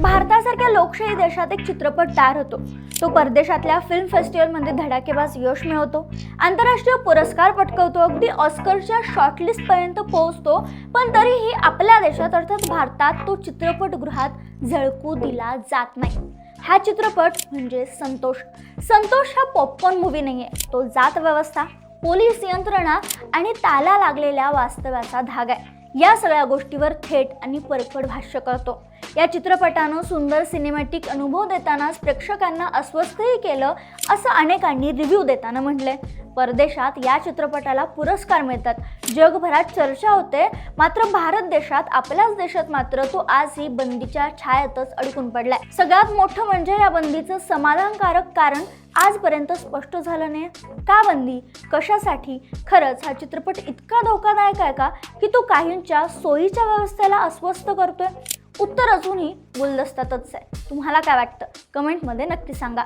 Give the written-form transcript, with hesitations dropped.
भारतासारख्या लोकशाही देशात एक चित्रपट तयार होतो. तो परदेशातल्या फिल्म फेस्टिवलमध्ये धडाकेबाज यश मिळवतो, आंतरराष्ट्रीय पुरस्कार पटकावतो, अगदी ऑस्करच्या शॉर्टलिस्ट पर्यंत पोहोचतो. पण तरीही आपल्या देशात अर्थात भारतात तो चित्रपटगृहात झळकू दिला जात नाही. हा चित्रपट म्हणजे संतोष. संतोष हा पॉपकॉर्न मूवी नाहीये, तो जात व्यवस्था, पोलीस यंत्रणा आणि त्याला लागलेल्या वास्तव्याचा धागा आहे. या सगळ्या गोष्टीवर थेट आणि परखड भाष्य करतो. या चित्रपटानं सुंदर सिनेमॅटिक अनुभव देतानाच प्रेक्षकांना अस्वस्थही केलं, असं अनेकांनी रिव्ह्यू देताना म्हटलंय. परदेशात या चित्रपटाला पुरस्कार मिळतात, जगभरात चर्चा होते, मात्र भारत देशात, आपल्याच देशात मात्र तो आजही बंदीच्या छायेतच अडकून पडलाय. सगळ्यात मोठं म्हणजे या बंदीचं समाधानकारक कारण आजपर्यंत स्पष्ट झालं नाही. का बंदी, कशासाठी? खरंच हा चित्रपट इतका धोकादायक आहे का की तो काहींच्या सोयीच्या व्यवस्थेला अस्वस्थ करतोय? उत्तर अजूनही गुलदस्त्यातच आहे. तुम्हाला काय वाटतं? कमेंटमध्ये नक्की सांगा.